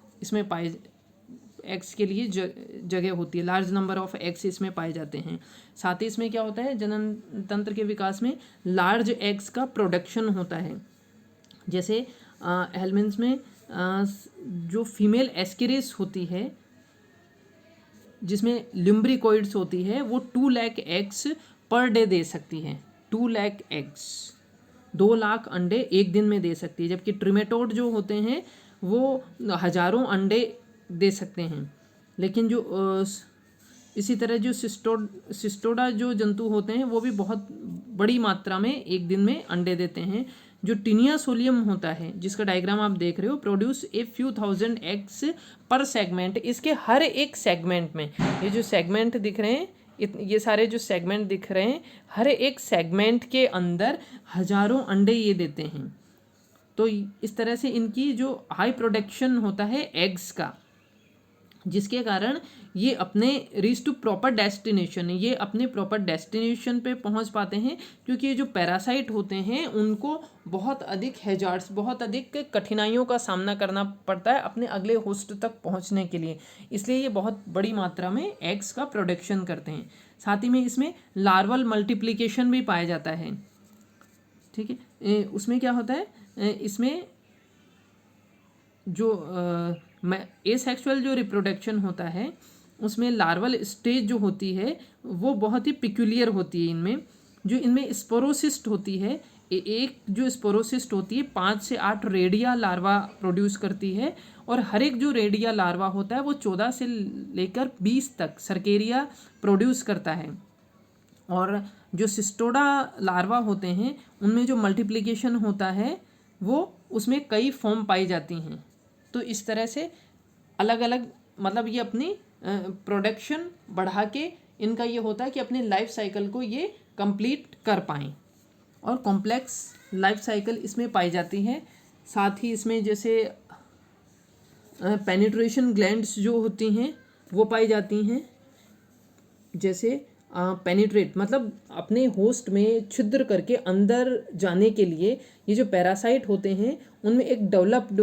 के लिए जगह होती है, लार्ज नंबर ऑफ एग्स इसमें पाए जाते हैं। साथ ही इसमें क्या होता है, जनन तंत्र के विकास में लार्ज एग्स का प्रोडक्शन होता है। जैसे हेलमिन्थ्स में जो फीमेल एस्केरिस होती है जिसमें लिम्ब्रिकोइड्स होती है, वो 2 lakh eggs per day they सकती है, 2 लाख एग्स, 2 लाख अंडे एक दिन में दे सकती है, जबकि ट्रिमेटोड जो होते हैं वो हज़ारों अंडे दे सकते हैं। लेकिन जो इसी तरह जो सिस्टोडा जो जंतु होते हैं वो भी बहुत बड़ी मात्रा में एक दिन में अंडे देते हैं। जो टिनिया सोलियम होता है, जिसका डायग्राम आप देख रहे हो, produce a few thousand eggs पर सेगमेंट। इसके हर एक सेगमेंट में, ये जो सेगमेंट दिख रहे हैं, ये सारे जो सेगमेंट दिख रहे हैं, हर एक सेगमेंट के अंदर हज़ारों अंडे ये देते हैं। तो इस तरह से इनकी जो हाई प्रोडक्शन होता है एग्स का, जिसके कारण ये अपने रीच टू प्रॉपर डेस्टिनेशन, ये अपने प्रॉपर डेस्टिनेशन पे पहुंच पाते हैं। क्योंकि ये जो पैरासाइट होते हैं उनको बहुत अधिक हैजार्ड्स, बहुत अधिक कठिनाइयों का सामना करना पड़ता है अपने अगले होस्ट तक पहुंचने के लिए, इसलिए ये बहुत बड़ी मात्रा में एग्स का प्रोडक्शन करते हैं। साथ ही में इसमें लार्वल मल्टीप्लिकेशन भी पाया जाता है। ठीक है, उसमें क्या होता है, इसमें जो एसेक्सुअल जो रिप्रोडक्शन होता है उसमें लार्वल स्टेज जो होती है वो बहुत ही पिक्यूलियर होती है। इनमें स्पोरोसिस्ट होती है, एक जो स्पोरोसिस्ट होती है 5 से 8 रेडिया लार्वा प्रोड्यूस करती है, और हर एक जो रेडिया लार्वा होता है वो 14 से लेकर 20 तक सर्केरिया प्रोड्यूस करता है। और जो सिस्टोडा लार्वा होते हैं उनमें जो मल्टीप्लिकेशन होता है वो उसमें कई फॉर्म पाई जाती हैं। तो इस तरह से अलग अलग, मतलब ये अपनी प्रोडक्शन बढ़ा के इनका ये होता है कि अपने लाइफ साइकिल को ये कंप्लीट कर पाएँ, और कॉम्प्लेक्स लाइफ साइकिल इसमें पाई जाती है। साथ ही इसमें जैसे पेनिट्रेशन ग्लैंड्स जो होती हैं वो पाई जाती हैं। जैसे पेनिट्रेट मतलब अपने होस्ट में छिद्र करके अंदर जाने के लिए ये जो पैरासाइट होते हैं उनमें एक डेवलप्ड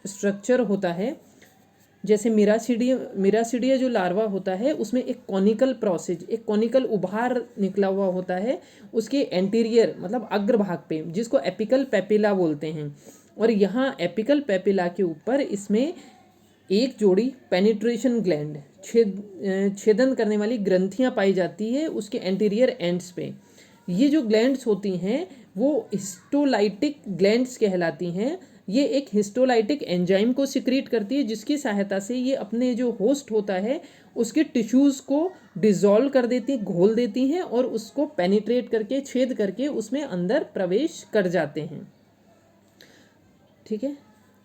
स्ट्रक्चर होता है। जैसे मिरासिडिया जो लार्वा होता है उसमें एक कॉनिकल प्रोसेज, एक कॉनिकल उभार निकला हुआ होता है उसके एंटीरियर मतलब अग्रभाग पे, जिसको एपिकल पेपिला बोलते हैं। और यहाँ एपिकल पेपिला के ऊपर इसमें एक जोड़ी पेनिट्रेशन ग्लैंड, छेदन करने वाली ग्रंथियाँ पाई जाती है उसके एंटीरियर एंड्स पे। ये जो ग्लैंड्स होती हैं वो हिस्टोलाइटिक ग्लैंड्स कहलाती हैं। ये एक हिस्टोलाइटिक एंजाइम को सिक्रीट करती है, जिसकी सहायता से ये अपने जो होस्ट होता है उसके टिश्यूज़ को डिज़ोल्व कर देती, घोल देती हैं, और उसको पेनिट्रेट करके, छेद करके उसमें अंदर प्रवेश कर जाते हैं। ठीक है,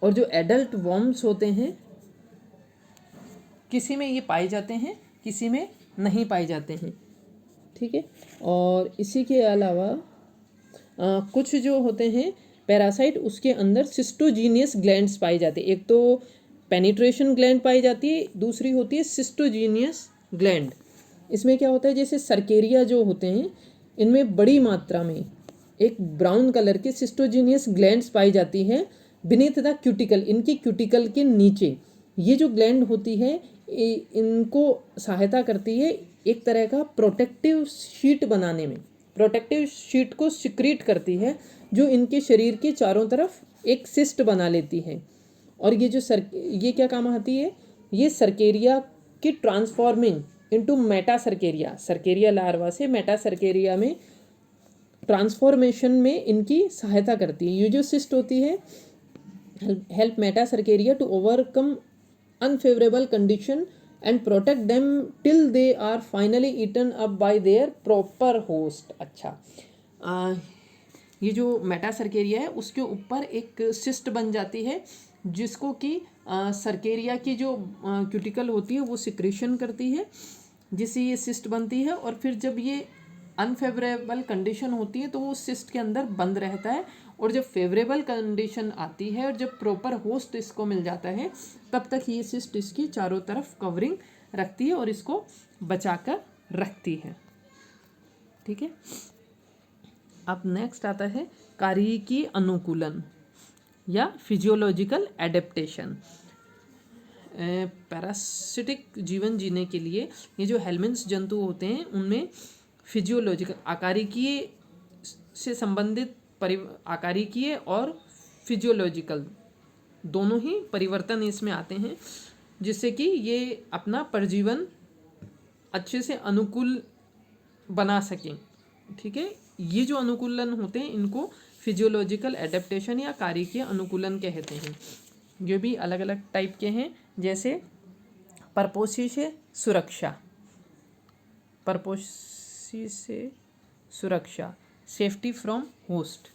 और जो एडल्ट वॉर्म्स होते हैं किसी में ये पाए जाते हैं, किसी में नहीं पाए जाते हैं। ठीक है, और इसी के अलावा कुछ जो होते हैं पैरासाइट, उसके अंदर सिस्टोजीनियस ग्लैंड्स पाए जाते हैं। एक तो पेनिट्रेशन ग्लैंड पाई जाती है, दूसरी होती है सिस्टोजीनियस ग्लैंड। इसमें क्या होता है, जैसे सर्केरिया जो होते हैं इनमें बड़ी मात्रा में एक ब्राउन कलर के सिस्टोजीनियस ग्लैंड्स पाई जाती है बीनीथ द क्यूटिकल, इनकी क्यूटिकल के नीचे। ये जो ग्लैंड होती है इनको सहायता करती है एक तरह का प्रोटेक्टिव शीट बनाने में, प्रोटेक्टिव शीट को सिक्रीट करती है जो इनके शरीर के चारों तरफ एक सिस्ट बना लेती है। और ये क्या काम आती है, ये सर्केरिया की transforming into Meta cercaria, cercaria larva से मेटा सर्केरिया में ट्रांसफॉर्मेशन में इनकी सहायता करती है। ये जो सिस्ट होती है help metacercaria to overcome unfavorable condition and protect them till they are finally eaten up by their proper host। अच्छा, ये जो मेटासर्केरिया है उसके ऊपर एक सिस्ट बन जाती है जिसको कि सर्केरिया की जो क्यूटिकल होती है वो सिक्रेशन करती है, जिससे ये सिस्ट बनती है। और फिर जब ये अनफेवरेबल कंडीशन होती है तो वो सिस्ट के अंदर बंद रहता है, और जब फेवरेबल कंडीशन आती है और जब प्रॉपर होस्ट इसको मिल जाता है तब तक ये सिस्ट इसकी चारों तरफ कवरिंग रखती है और इसको बचाकर रखती है। ठीक है, अब नेक्स्ट आता है कार्यिकी अनुकूलन या फिजियोलॉजिकल एडेप्टेशन। पैरासिटिक जीवन जीने के लिए ये जो हेलमिन्थ जंतु होते हैं उनमें फिजियोलॉजिकल, आकारिकीय से संबंधित आकारिकीय और फिजियोलॉजिकल दोनों ही परिवर्तन इसमें आते हैं, जिससे कि ये अपना परजीवन अच्छे से अनुकूल बना सकें। ठीक है, ये जो अनुकूलन होते हैं इनको फिजियोलॉजिकल एडेप्टेशन या कार्यकीय अनुकूलन कहते हैं। ये भी अलग अलग टाइप के हैं, जैसे परपोषी से सुरक्षा, परपोषी से सुरक्षा, सेफ्टी फ्रॉम होस्ट।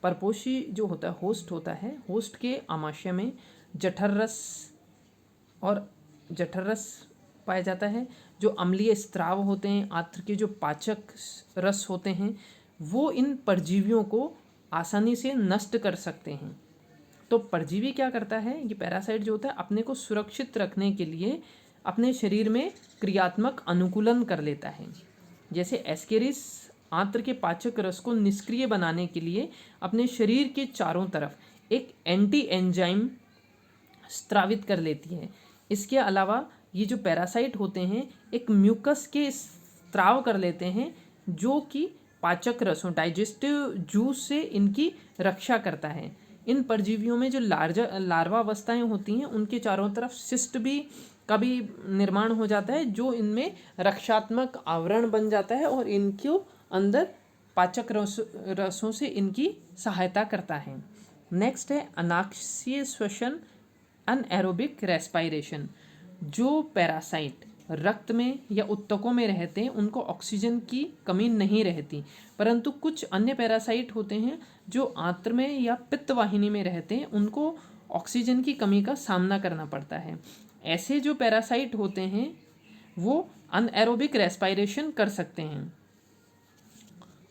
परपोषी जो होता है होस्ट होता है, होस्ट के आमाशय में जठर रस और जठर रस पाया जाता है। जो अम्लीय स्त्राव होते हैं, आंत्र के जो पाचक रस होते हैं, वो इन परजीवियों को आसानी से नष्ट कर सकते हैं। तो परजीवी क्या करता है, ये पैरासाइट जो होता है अपने को सुरक्षित रखने के लिए अपने शरीर में क्रियात्मक अनुकूलन कर लेता है। जैसे एस्केरिस आंत्र के पाचक रस को निष्क्रिय बनाने के लिए अपने शरीर के चारों तरफ एक एंटी एंजाइम स्त्रावित कर लेती है। इसके अलावा ये जो पैरासाइट होते हैं एक म्यूकस के स्त्राव कर लेते हैं, जो कि पाचक रसों डाइजेस्टिव जूस से इनकी रक्षा करता है। इन परजीवियों में जो लार्वा अवस्थाएं होती हैं उनके चारों तरफ सिस्ट भी का भी निर्माण हो जाता है, जो इनमें रक्षात्मक आवरण बन जाता है और इनको अंदर पाचक रसों से इनकी सहायता करता है। नेक्स्ट है अनाक्षीय श्वसन, अनएरोबिक रेस्पायरेशन। जो पैरासाइट रक्त में या उत्तकों में रहते हैं उनको ऑक्सीजन की कमी नहीं रहती, परंतु कुछ अन्य पैरासाइट होते हैं जो आंत्र में या पित्त वाहिनी में रहते हैं, उनको ऑक्सीजन की कमी का सामना करना पड़ता है। ऐसे जो पैरासाइट होते हैं वो अनएरोबिक रेस्पायरेशन कर सकते हैं।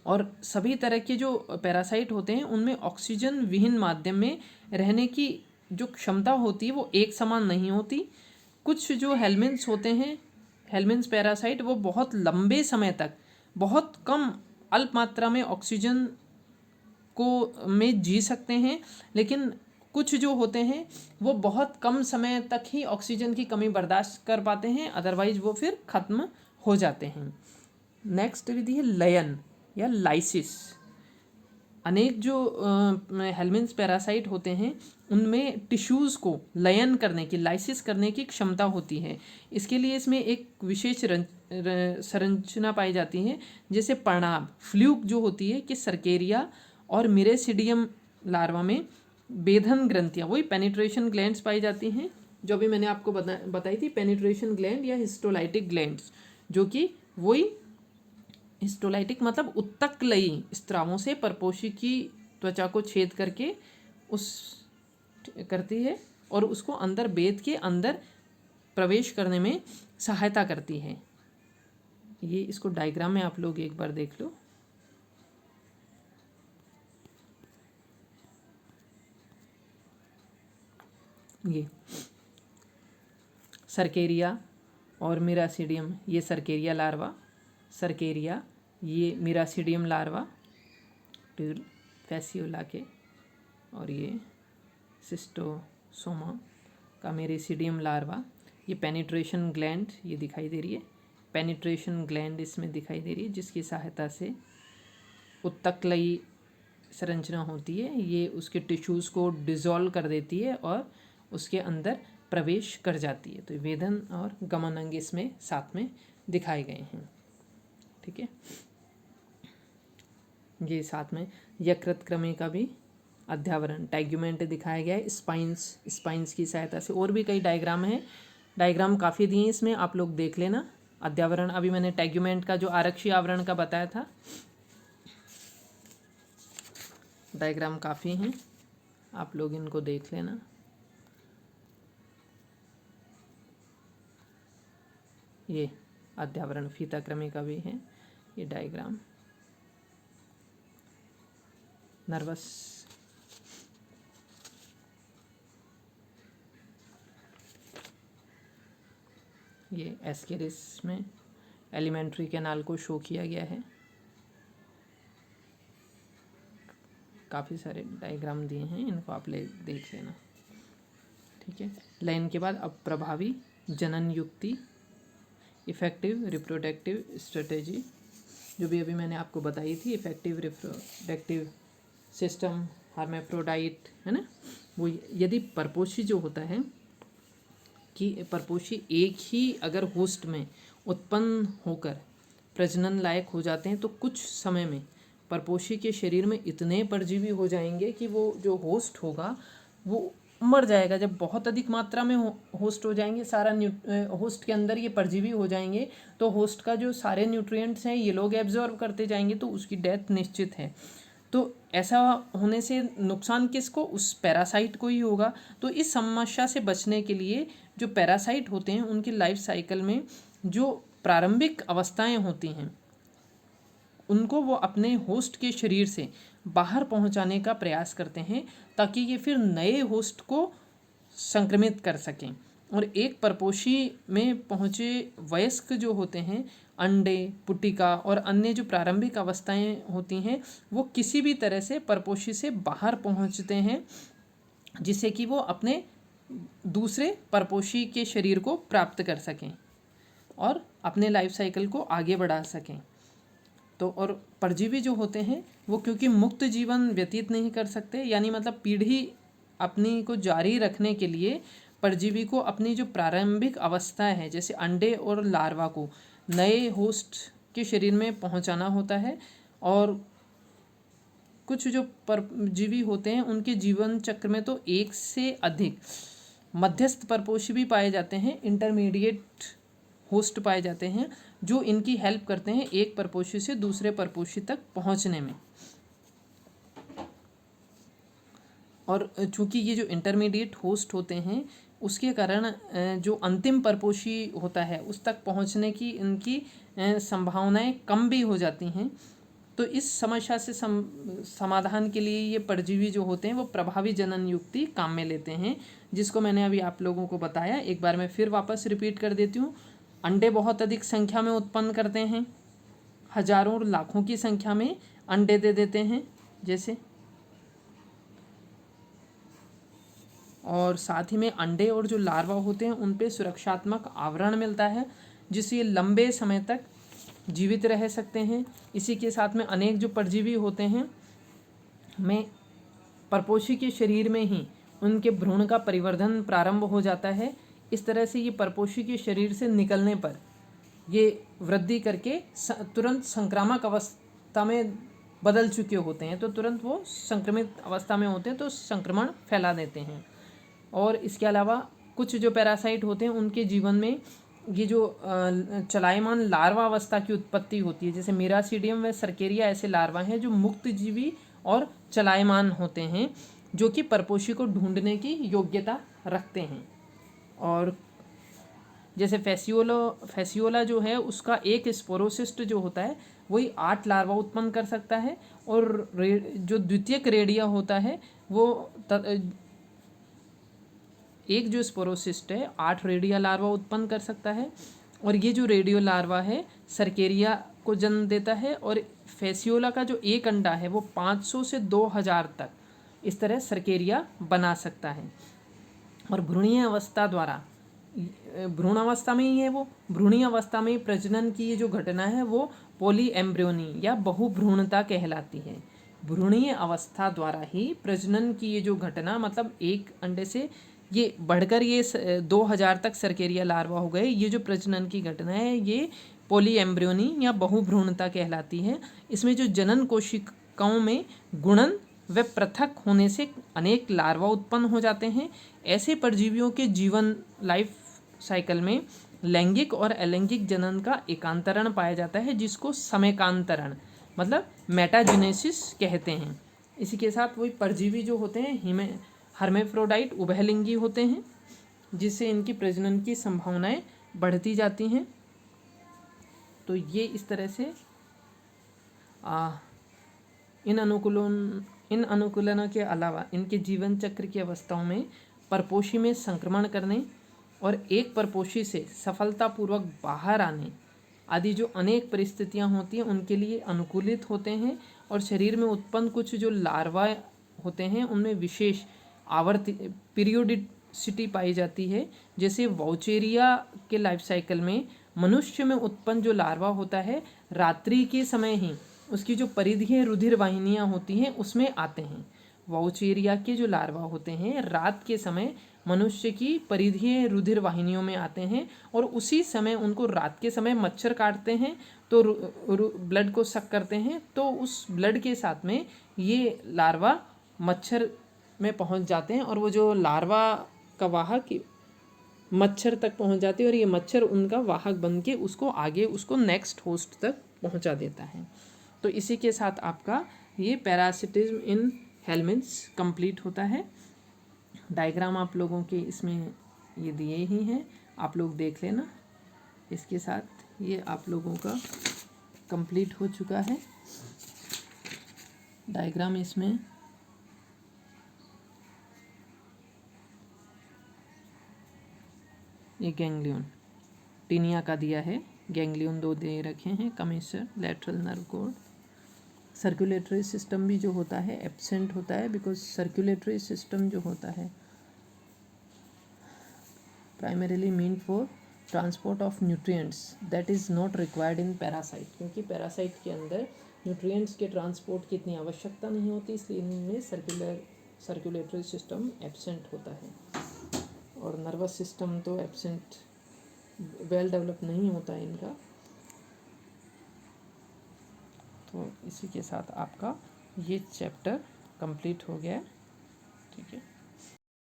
और सभी तरह के जो पैरासाइट होते हैं उनमें ऑक्सीजन विहीन माध्यम में रहने की जो क्षमता होती है वो एक समान नहीं होती। कुछ जो हेलमिन्स होते हैं, हेलमिन्स पैरासाइट, वो बहुत लंबे समय तक बहुत कम अल्प मात्रा में ऑक्सीजन को में जी सकते हैं, लेकिन कुछ जो होते हैं वो बहुत कम समय तक ही ऑक्सीजन की कमी बर्दाश्त कर पाते हैं, अदरवाइज वो फिर ख़त्म हो जाते हैं। नेक्स्ट विधि है लयन या लाइसिस। अनेक जो हेलमिन्स पैरासाइट होते हैं उनमें टिश्यूज़ को लयन करने की, लाइसिस करने की क्षमता होती है। इसके लिए इसमें एक विशेष संरचना पाई जाती है, जैसे पर्णाभ फ्लूक जो होती है कि सर्केरिया और मिरेसिडियम लार्वा में बेधन ग्रंथियाँ, वही पेनिट्रेशन ग्लैंड्स पाई जाती हैं जो भी मैंने आपको बताई थी, पेनिट्रेशन ग्लैंड या हिस्टोलाइटिक ग्लैंड्स, जो कि वही हिस्टोलाइटिक मतलब उत्तकलयी स्त्रावों से परपोषी की त्वचा को छेद करके उस करती है और उसको अंदर बेध के अंदर प्रवेश करने में सहायता करती है। ये इसको डायग्राम में आप लोग एक बार देख लो। ये सर्केरिया और मिरासिडियम, ये सर्केरिया लार्वा, सर्केरिया, ये मिरासिडियम लार्वा फैसियोला के, और ये सिस्टोसोमा का मिरासिडियम लार्वा। ये पेनिट्रेशन ग्लैंड ये दिखाई दे रही है, पेनिट्रेशन ग्लैंड इसमें दिखाई दे रही है, जिसकी सहायता से उत्तकलयी संरचना होती है, ये उसके टिश्यूज़ को डिज़ोल्व कर देती है और उसके अंदर प्रवेश कर जाती है। तो वेदन और गमन अंग इसमें साथ में दिखाए गए हैं। ठीक है, ये साथ में यकृत क्रमे का भी अध्यावरण टैग्यूमेंट दिखाया गया है स्पाइंस की सहायता से। और भी कई डायग्राम हैं, डायग्राम काफ़ी दिए हैं इसमें, आप लोग देख लेना। अध्यावरण अभी मैंने टैग्यूमेंट का जो आरक्षी आवरण का बताया था, डायग्राम काफ़ी हैं, आप लोग इनको देख लेना। ये अध्यावरण फीता क्रमी का भी है ये डायग्राम। नर्वस ये एस्केरिस में एलिमेंट्री कैनाल को शो किया गया है। काफ़ी सारे डायग्राम दिए हैं, इनको आप ले देख लेना। ठीक है, लाइन के बाद अब प्रभावी जनन युक्ति, इफ़ेक्टिव रिप्रोडक्टिव स्ट्रेटेजी, जो भी अभी मैंने आपको बताई थी, इफ़ेक्टिव रिप्रोडक्टिव सिस्टम, हर्मेफ्रोडाइट, है ना। वो यदि परपोषी जो होता है कि परपोषी एक ही अगर होस्ट में उत्पन्न होकर प्रजनन लायक हो जाते हैं तो कुछ समय में परपोषी के शरीर में इतने परजीवी हो जाएंगे कि वो जो होस्ट होगा वो मर जाएगा। जब बहुत अधिक मात्रा में होस्ट हो जाएंगे, सारा होस्ट के अंदर ये परजीवी हो जाएंगे तो होस्ट का जो सारे न्यूट्रिएंट्स हैं ये लोग एब्जॉर्ब करते जाएंगे तो उसकी डेथ निश्चित है। तो ऐसा होने से नुकसान किसको? उस पैरासाइट को ही होगा। तो इस समस्या से बचने के लिए जो पैरासाइट होते हैं उनकी लाइफ साइकिल में जो प्रारंभिक अवस्थाएं होती हैं उनको वो अपने होस्ट के शरीर से बाहर पहुंचाने का प्रयास करते हैं ताकि ये फिर नए होस्ट को संक्रमित कर सकें। और एक परपोषी में पहुँचे वयस्क जो होते हैं, अंडे, पुटिका और अन्य जो प्रारंभिक अवस्थाएं होती हैं वो किसी भी तरह से परपोषी से बाहर पहुंचते हैं जिससे कि वो अपने दूसरे परपोषी के शरीर को प्राप्त कर सकें और अपने लाइफ साइकिल को आगे बढ़ा सकें। तो और परजीवी जो होते हैं वो क्योंकि मुक्त जीवन व्यतीत नहीं कर सकते, यानी मतलब पीढ़ी अपनी को जारी रखने के लिए परजीवी को अपनी जो प्रारंभिक अवस्था है जैसे अंडे और लार्वा को नए होस्ट के शरीर में पहुंचाना होता है। और कुछ जो परजीवी होते हैं उनके जीवन चक्र में तो एक से अधिक मध्यस्थ परपोषी भी पाए जाते हैं, इंटरमीडिएट होस्ट पाए जाते हैं जो इनकी हेल्प करते हैं एक परपोषी से दूसरे परपोषी तक पहुंचने में। और चूंकि ये जो इंटरमीडिएट होस्ट होते हैं उसके कारण जो अंतिम परपोषी होता है उस तक पहुंचने की इनकी संभावनाएं कम भी हो जाती हैं। तो इस समस्या से समाधान के लिए ये परजीवी जो होते हैं वो प्रभावी जनन युक्ति काम में लेते हैं, जिसको मैंने अभी आप लोगों को बताया। एक बार मैं फिर वापस रिपीट कर देती हूँ। अंडे बहुत अधिक संख्या में उत्पन्न करते हैं, हजारों और लाखों की संख्या में अंडे दे देते हैं जैसे, और साथ ही में अंडे और जो लार्वा होते हैं उन पे सुरक्षात्मक आवरण मिलता है जिससे ये लंबे समय तक जीवित रह सकते हैं। इसी के साथ में अनेक जो परजीवी होते हैं में परपोषी के शरीर में ही उनके भ्रूण का परिवर्धन प्रारंभ हो जाता है। इस तरह से ये परपोषी के शरीर से निकलने पर ये वृद्धि करके तुरंत संक्रामक अवस्था में बदल चुके होते हैं, तो तुरंत वो संक्रमित अवस्था में होते हैं तो संक्रमण फैला देते हैं। और इसके अलावा कुछ जो पैरासाइट होते हैं उनके जीवन में ये जो चलायमान लार्वा अवस्था की उत्पत्ति होती है, जैसे मिरासीडियम व सर्केरिया ऐसे लार्वा हैं जो मुक्त जीवी और चलायमान होते हैं जो कि परपोषी को ढूंढने की योग्यता रखते हैं। और जैसे फेसियोला जो है उसका एक स्पोरोसिस्ट जो होता है वही 8 लार्वा उत्पन्न कर सकता है, और जो द्वितीयक रेडिया होता है वो एक जो स्पोरोसिस्ट है 8 रेडिया लार्वा उत्पन्न कर सकता है। और ये जो रेडियो लार्वा है सर्केरिया को जन्म देता है, और फेसियोला का जो एक अंडा है वो 500 से 2000 तक इस तरह सर्केरिया बना सकता है। और भ्रूणीय अवस्था द्वारा, भ्रूण अवस्था में ही है वो, भ्रूणीय अवस्था में प्रजनन की ये जो घटना है वो पॉली एम्ब्रियोनी या बहुभ्रूणता कहलाती है। भ्रूणीय अवस्था द्वारा ही प्रजनन की ये जो घटना, मतलब एक अंडे से ये बढ़कर ये 2000 तक सर्केरिया लार्वा हो गए, ये जो प्रजनन की घटना है ये पॉली एम्ब्रियोनी या बहुभ्रूणता कहलाती है। इसमें जो जनन कोशिकाओं में गुणन व पृथक होने से अनेक लार्वा उत्पन्न हो जाते हैं। ऐसे परजीवियों के जीवन लाइफ साइकिल में लैंगिक और अलैंगिक जनन का एकांतरण पाया जाता है जिसको समेकांतरण मतलब मेटाजेनेसिस कहते हैं। इसी के साथ वही परजीवी जो होते हैं हर्मेफ्रोडाइट उभयलिंगी होते हैं जिससे इनकी प्रजनन की संभावनाएं बढ़ती जाती हैं। तो ये इस तरह से इन अनुकूलनों के अलावा इनके जीवन चक्र की अवस्थाओं में परपोषी में संक्रमण करने और एक परपोषी से सफलतापूर्वक बाहर आने आदि जो अनेक परिस्थितियां होती हैं उनके लिए अनुकूलित होते हैं। और शरीर में उत्पन्न कुछ जो लार्वा होते हैं उनमें विशेष पीरियोडिसिटी पाई जाती है। जैसे वाउचेरिया के लाइफ साइकिल में मनुष्य में उत्पन्न जो लार्वा होता है रात्रि के समय ही उसकी जो परिधीय रुधिर वाहिनियाँ होती हैं उसमें आते हैं। वाउचेरिया के जो लार्वा होते हैं रात के समय मनुष्य की परिधीय रुधिर वाहिनियों में आते हैं और उसी समय उनको रात के समय मच्छर काटते हैं तो ब्लड को सक करते हैं, तो उस ब्लड के साथ में ये लार्वा मच्छर में पहुंच जाते हैं और वो जो लार्वा का वाहक मच्छर तक पहुंच जाती है और ये मच्छर उनका वाहक बन के उसको आगे उसको नेक्स्ट होस्ट तक पहुंचा देता है। तो इसी के साथ आपका ये पैरासिटिज्म इन हेलमिंथ्स कंप्लीट होता है। डायग्राम आप लोगों के इसमें ये दिए ही हैं, आप लोग देख लेना। इसके साथ ये आप लोगों का कंप्लीट हो चुका है डायग्राम। इसमें ये गैंग्लियन टीनिया का दिया है, गैंग्लियन 2 दे रखे हैं, commissure, lateral nerve cord. Circulatory system भी जो होता है एब्सेंट होता है, बिकॉज सर्कुलेटरी सिस्टम जो होता है primarily mean for transport of nutrients that is not required in parasite, क्योंकि पैरासाइट के अंदर न्यूट्रिएंट्स के ट्रांसपोर्ट की इतनी आवश्यकता नहीं होती, इसलिए इनमें सर्कुलेटरी सिस्टम एब्सेंट होता है। और नर्वस सिस्टम तो एब्सेंट, वेल डेवलप नहीं होता है इनका। तो इसी के साथ आपका ये चैप्टर कंप्लीट हो गया है। ठीक है।